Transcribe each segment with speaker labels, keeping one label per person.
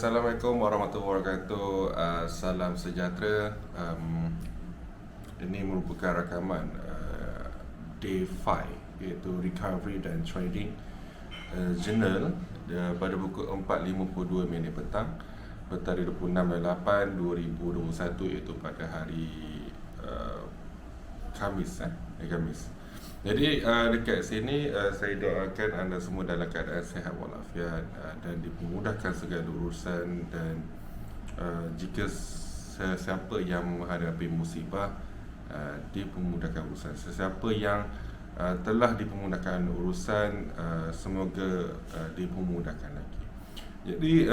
Speaker 1: Assalamualaikum warahmatullahi wabarakatuh. Salam sejahtera. Ini merupakan rakaman day 5, iaitu Recovery dan Trading Journal pada pukul 4.52 minit petang, bertarikh 26/8/2021, iaitu pada hari Khamis. Khamis. Jadi dekat sini saya doakan anda semua dalam keadaan sihat walafiat dan dipermudahkan segala urusan, dan jika sesiapa yang menghadapi musibah dipermudahkan urusan. Sesiapa yang telah dipermudahkan urusan, semoga dipermudahkan lagi. Jadi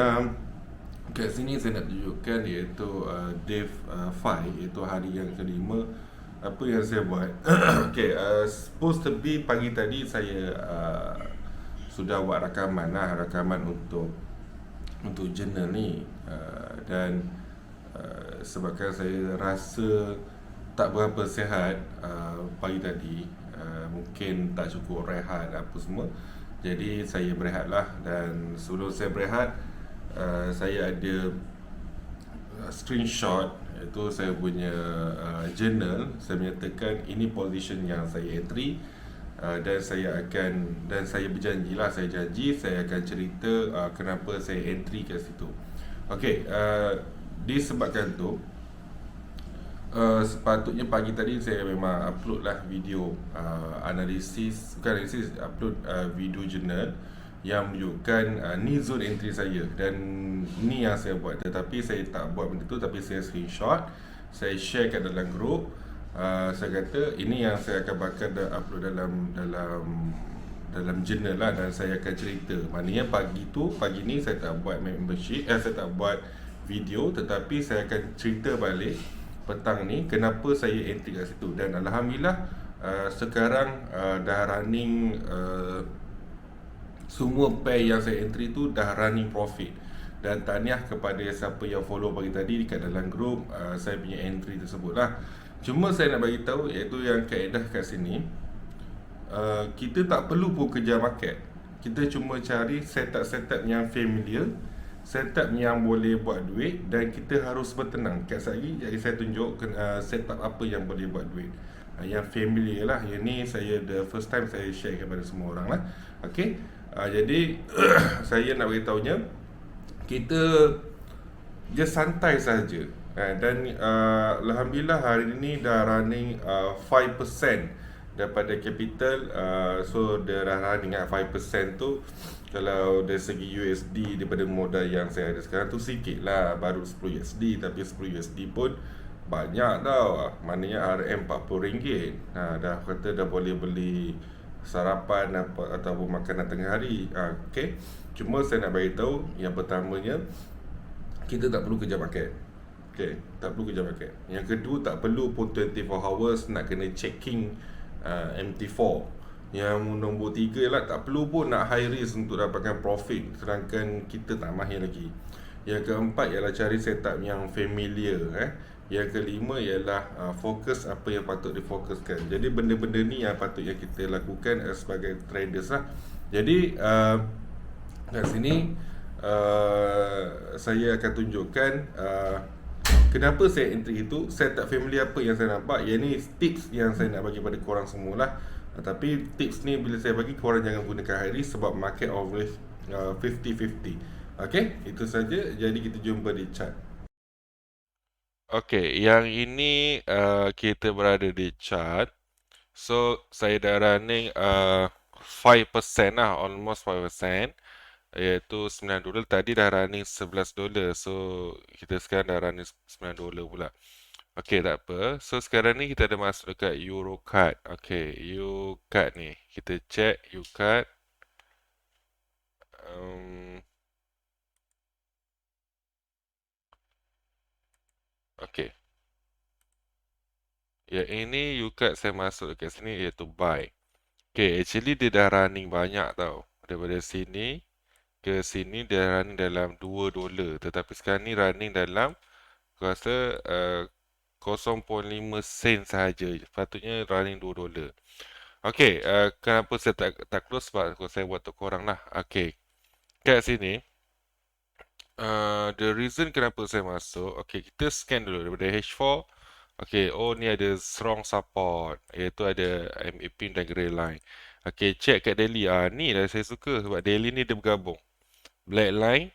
Speaker 1: kat sini saya nak tunjukkan iaitu day 5, iaitu hari yang kelima. Apa yang saya buat okay, supposed to be pagi tadi saya sudah buat rakaman untuk journal ni, dan sebabkan saya rasa tak berapa sihat pagi tadi, mungkin tak cukup rehat apa semua, jadi saya berehatlah. Dan sebelum saya berehat, saya ada screenshot, iaitu saya punya journal. Saya menyatakan ini position yang saya entry, dan saya berjanjilah, saya janji saya akan cerita kenapa saya entry kat situ. Okey, disebabkan tu sepatutnya pagi tadi saya memang upload lah video upload video journal yang menunjukkan ni zone entry saya, dan ni yang saya buat. Tetapi saya tak buat benda tu, tapi saya screenshot, saya share kat dalam group. Saya kata ini yang saya akan bakal upload dalam journal lah, dan saya akan cerita. Maknanya pagi ni saya tak buat membership, saya tak buat video, tetapi saya akan cerita balik petang ni kenapa saya entry kat situ. Dan alhamdulillah sekarang dah running, semua pair yang saya entry tu dah running profit. Dan tahniah kepada siapa yang follow pagi tadi dekat dalam group saya punya entry tersebut lah. Cuma saya nak bagi tahu, iaitu yang kaedah kat sini, kita tak perlu pun kejar market. Kita cuma cari setup yang familiar, setup yang boleh buat duit, dan kita harus bertenang. Kat lagi, jadi saya tunjuk setup apa yang boleh buat duit, yang familiar lah. Yang ni saya the first time saya share kepada semua orang lah. Okay, jadi saya nak beritahunya, kita just santai saja, dan alhamdulillah hari ini dah running 5% daripada capital. So dia dah running 5% tu, kalau dari segi USD daripada modal yang saya ada sekarang tu sikit lah, baru 10 USD. Tapi 10 USD pun banyak tau. Maknanya RM RM40. Dah kata dah boleh beli sarapan ataupun makanan tengah hari. Okay, cuma saya nak beritahu, yang pertamanya, kita tak perlu kejar market. Okay, tak perlu kejar market. Yang kedua, tak perlu pun 24 hours nak kena checking MT4. Yang nombor 3 lah, tak perlu pun nak high risk untuk dapatkan profit, sedangkan kita tak mahir lagi. Yang keempat ialah cari setup yang familiar. Yang kelima ialah fokus apa yang patut difokuskan. Jadi benda-benda ni yang patutnya kita lakukan sebagai traders lah. Jadi kat sini saya akan tunjukkan kenapa saya entry itu, setup family apa yang saya nampak. Yang ni tips yang saya nak bagi pada korang semualah. Tapi tips ni bila saya bagi, korang jangan gunakan high risk, sebab market always 50-50. Okay, itu saja. Jadi kita jumpa di chart. Okay, yang ini kita berada di chart. So saya dah running 5% lah, almost 5%, iaitu $9. Tadi dah running $11. So kita sekarang dah running $9 pula. Okey, tak apa. So sekarang ni kita ada masuk dekat Eurocard. Okey, Eurocard ni kita check Eurocard. Okey, yang ini Eurocard saya masuk dekat sini, iaitu buy. Okey, actually dia dah running banyak tau. Daripada sini ke sini dia running dalam $2. Tetapi sekarang ni running dalam, aku rasa 0.5 sen sahaja. Patutnya running $2. Okey, kenapa saya tak close? Sebab saya buat untuk korang lah. Okey, kat sini The reason kenapa saya masuk, okay, kita scan dulu daripada H4. Okay, oh ni ada strong support, iaitu ada MA pin dan grey line. Okay, check kat daily. Ni lah saya suka sebab daily ni dia bergabung. Black line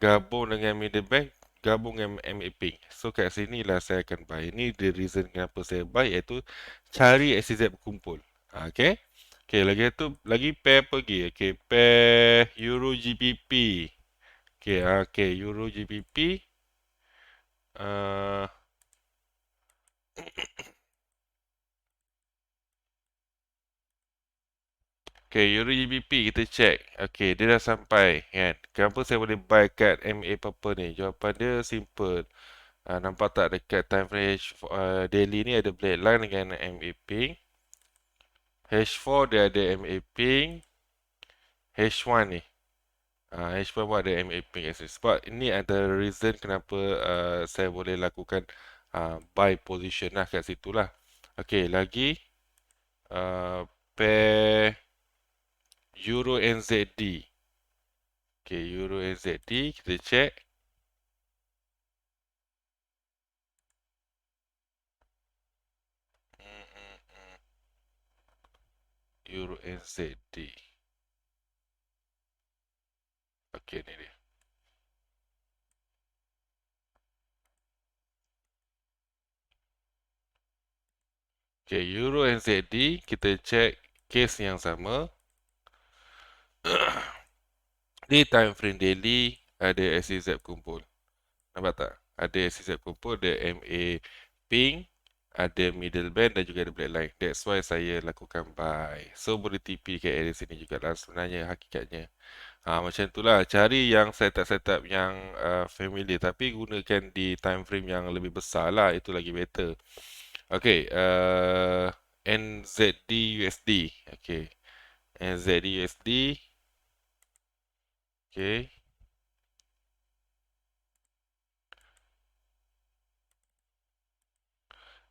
Speaker 1: gabung dengan middle band, gabung dengan MA pin. So kat sini lah saya akan buy. Ini the reason kenapa saya buy, iaitu cari SCZ berkumpul. Okay. Okay, lagi tu lagi pair apa lagi? Okay, pair Euro GBP. Okay, okay, Euro GBP. Uh, okay, Euro GBP kita check. Okay, dia dah sampai kan. Kenapa saya boleh buy kat MA Purple ni? Jawapan dia simple. Nampak tak dekat time frame daily ni ada black line dengan MA pink. H4 dia ada MA pink. H1 ni. H1 pun ada MA pink. Sebab ini ada reason kenapa saya boleh lakukan buy position lah kat situ lah. Okay, lagi pair Euro NZD. Okay, Euro NZD kita check. Euro NZD. Okay, ni dia. Okay, Euro NZD kita check case yang sama. Di time frame daily ada SCZ kumpul. Nampak tak? Ada SCZ kumpul, ada MA pink, ada middle band dan juga ada black line. That's why saya lakukan buy. So boleh TP kat area sini juga lah sebenarnya hakikatnya. Macam itulah. Cari yang setup-setup yang familiar, tapi gunakan di time frame yang lebih besar lah. Itu lagi better. Okay. NZD USD. Okay. NZD USD. Okay.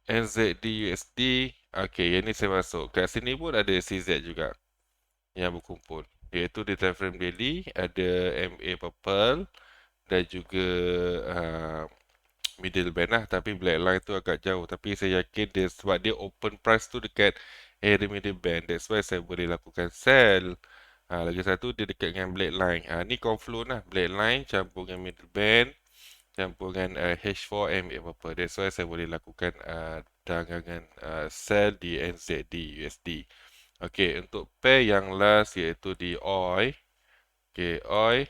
Speaker 1: NZD USD. Okay, yang ni saya masuk. Kat sini pun ada CZ juga yang berkumpul. Iaitu di time frame daily ada MA purple dan juga middle band lah. Tapi black line tu agak jauh. Tapi saya yakin dia sebab dia open price tu dekat area middle band. That's why saya boleh lakukan sell. Lagi satu dia dekat dengan black line. Ni confluent lah. Black line campur dengan middle band. Campur dengan H4 MA apa-apa. That's why saya boleh lakukan dagangan sell di NZD USD. Okay, untuk pair yang last iaitu di OI. Okay, OI.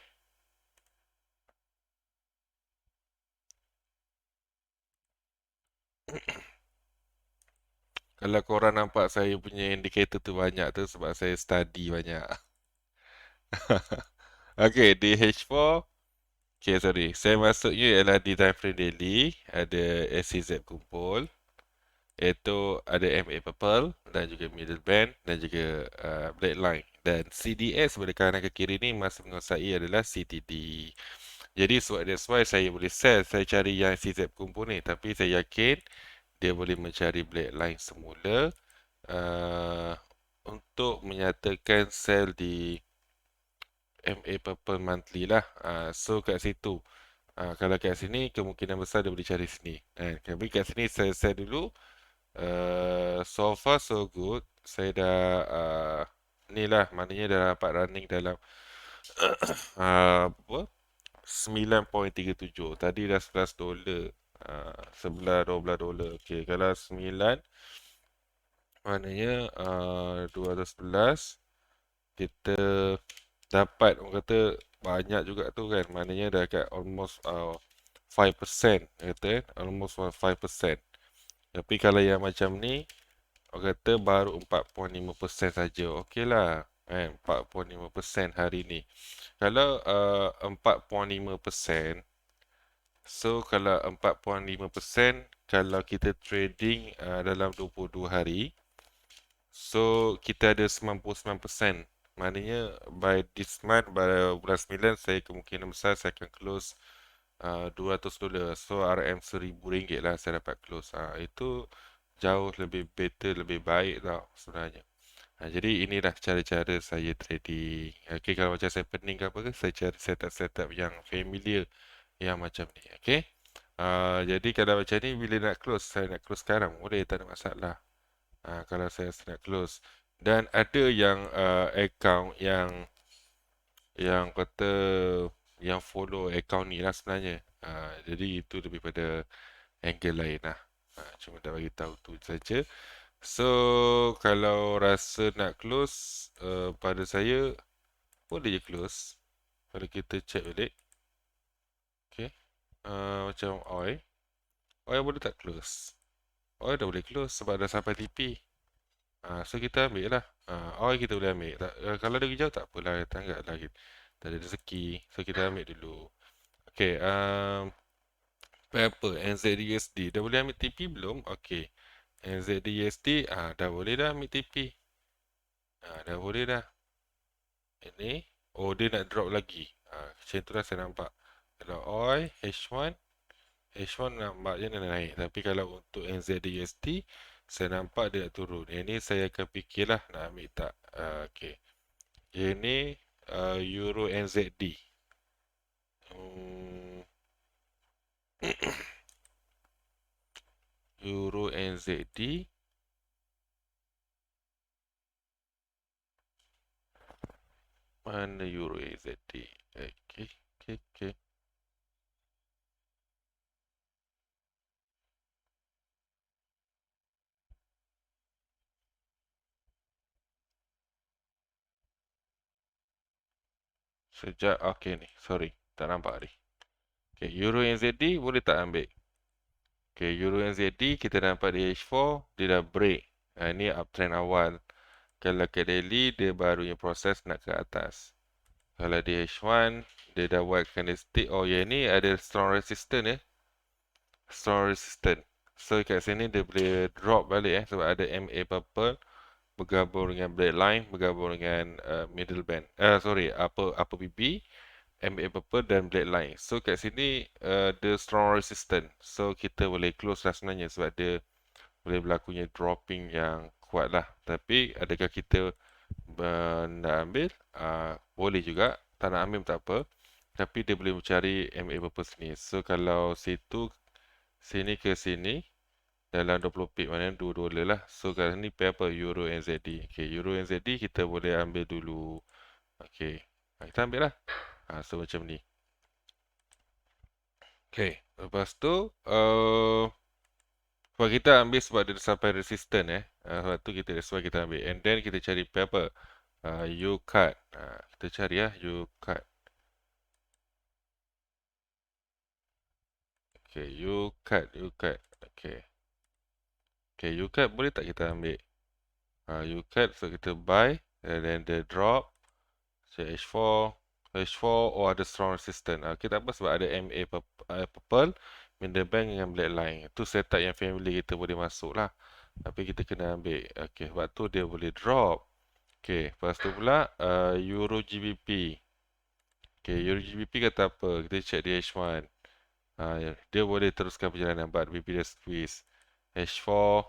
Speaker 1: Kalau korang nampak saya punya indikator tu banyak tu sebab saya study banyak. Okay, di H4. Okay, sorry. Saya masuknya ialah di time frame daily. Ada SCZ kumpul. Iaitu ada MA purple dan juga middle band dan juga black line. Dan CDS pada kanan ke kiri ni masih menguasai adalah CTD. Jadi that's why saya boleh sell. Saya cari yang CZ kumpul ni. Tapi saya yakin dia boleh mencari black line semula uh, untuk menyatakan sell di MA purple monthly lah. So kat situ. Kalau kat sini kemungkinan besar dia boleh cari sini. Tapi kat sini saya sell dulu. So far so good. Saya dah ni lah maknanya dah dapat running dalam apa? 9.37. Tadi dah $11. 11-12 dolar. Okey, kalau 9 maknanya 211 kita dapat orang kata banyak juga tu kan. Maknanya dah kat almost 5% kata almost 5%. Tapi kalau yang macam ni orang kata baru 4.5% saja. Okeylah. 4.5% hari ni. Kalau 4.5%, so kalau 4.5% kalau kita trading dalam 22 hari, so kita ada 99%. Maknanya by this month, pada bulan 9, saya kemungkinan besar saya akan close $200. So RM RM1,000 lah saya dapat close. Itu jauh lebih better, lebih baik tau sebenarnya. Jadi inilah cara-cara saya trading. Okey, kalau macam saya pening ke apa ke, saya cari setup-setup yang familiar yang macam ni. Okey. Jadi kalau macam ni bila nak close, saya nak close sekarang boleh, tak ada masalah. Kalau saya nak close. Dan ada yang account yang kata yang follow account ni lah sebenarnya. Jadi itu lebih pada angle lain lah. Cuma dah bagi tahu tu saja. So kalau rasa nak close, pada saya boleh je close. Kalau kita check balik. Okay. Macam OI boleh tak close? OI dah boleh close sebab dah sampai TP. So kita ambil lah. OI kita boleh ambil. Kalau dia hijau tak apalah. Tanggap lah. Tak ada rezeki. So kita ambil dulu. Okay. Apa? NZUSD. Dah boleh ambil TP belum? Okay. NZUSD. Dah boleh dah ambil TP. Dah boleh dah. Ini. Oh, dia nak drop lagi. Macam tu lah saya nampak. Kalau OI, H1 nampaknya nak naik. Tapi kalau untuk NZUSD, saya nampak dia nak turun. Ini saya akan fikirlah nak ambil tak. Okay. Ini Euro NZD. Euro NZD. Mana Euro NZD? Okay. Okay ni. Sorry. Tak nampak ni. Okay. Euro NZD boleh tak ambil? Okay. Euro NZD kita nampak di H4. Dia dah break. Ini uptrend awal. Kalau ke daily, dia barunya proses nak ke atas. Kalau di H1, dia dah buat candlestick. Oh, yang ni ada strong resistance ya. Strong resistance. So, kat sini dia boleh drop balik sebab ada MA purple bergabung dengan black line, bergabung dengan middle band. Upper BB, MA purple dan black line. So, kat sini the strong resistance. So, kita boleh close lah sebenarnya sebab dia boleh berlakunya dropping yang kuat lah. Tapi, adakah kita nak ambil? Boleh juga. Tak nak ambil tak apa. Tapi dia boleh mencari MA purpose ni. So kalau sini ke sini dalam 20 pip mana $2 lah. So kat sini pay apa? Euro NZD. Okay, Euro NZD kita boleh ambil dulu. Okay, kita ambil lah. So macam ni. Okay, lepas tu sebab kita ambil sebab dia sampai resistant sebab tu sebab kita ambil. And then kita cari pay apa? U-cut. Kita cari U-cut. Okay, U-cut. Okay. Okay, U-cut boleh tak kita ambil? U-cut, so kita buy. And then the drop. So H4 ada strong resistance. Okay, tak apa sebab ada MA purple. Middle bank dengan black line. Itu setup yang family kita boleh masuk lah. Tapi kita kena ambil. Okay, sebab tu dia boleh drop. Okay, lepas tu pula Euro GBP. Okay, Euro GBP kata apa? Kita check di H1. Dia boleh teruskan perjalanan but BB dia squeeze. H4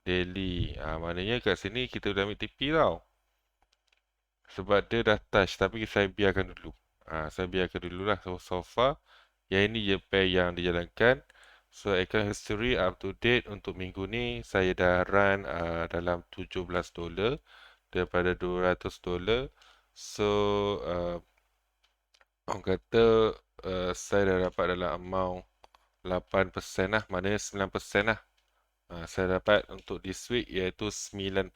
Speaker 1: daily. Maknanya kat sini kita dah ambil TP tau. Sebab dia dah touch tapi saya biarkan dulu. Saya biarkan dulu lah so far. Yang ini je pair yang dijalankan. So account history up to date untuk minggu ni saya dah run dalam $17 daripada $200. So orang kata saya dah dapat dalam amount 8% lah. Maknanya 9% lah. Saya dapat untuk this week iaitu 9%.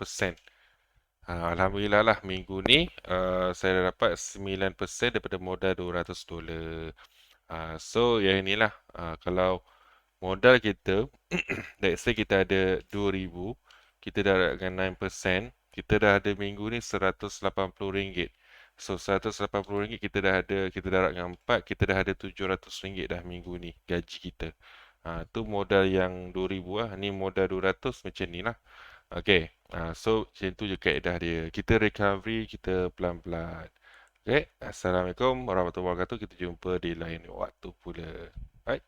Speaker 1: Alhamdulillah lah minggu ni saya dah dapat 9% daripada modal $200. So yang inilah kalau modal kita let's say kita ada 2,000, kita dah dapatkan 9%, kita dah ada minggu ni RM180. So RM180 kita dah dapatkan 4, kita dah ada RM700 dah minggu ni gaji kita. Tu modal yang 2,000 lah. Ni modal 200 macam ni lah. Okay. So macam tu je kaedah dia. Kita recovery, kita pelan-pelan. Okay. Assalamualaikum warahmatullahi wabarakatuh. Kita jumpa di lain waktu pula. Alright.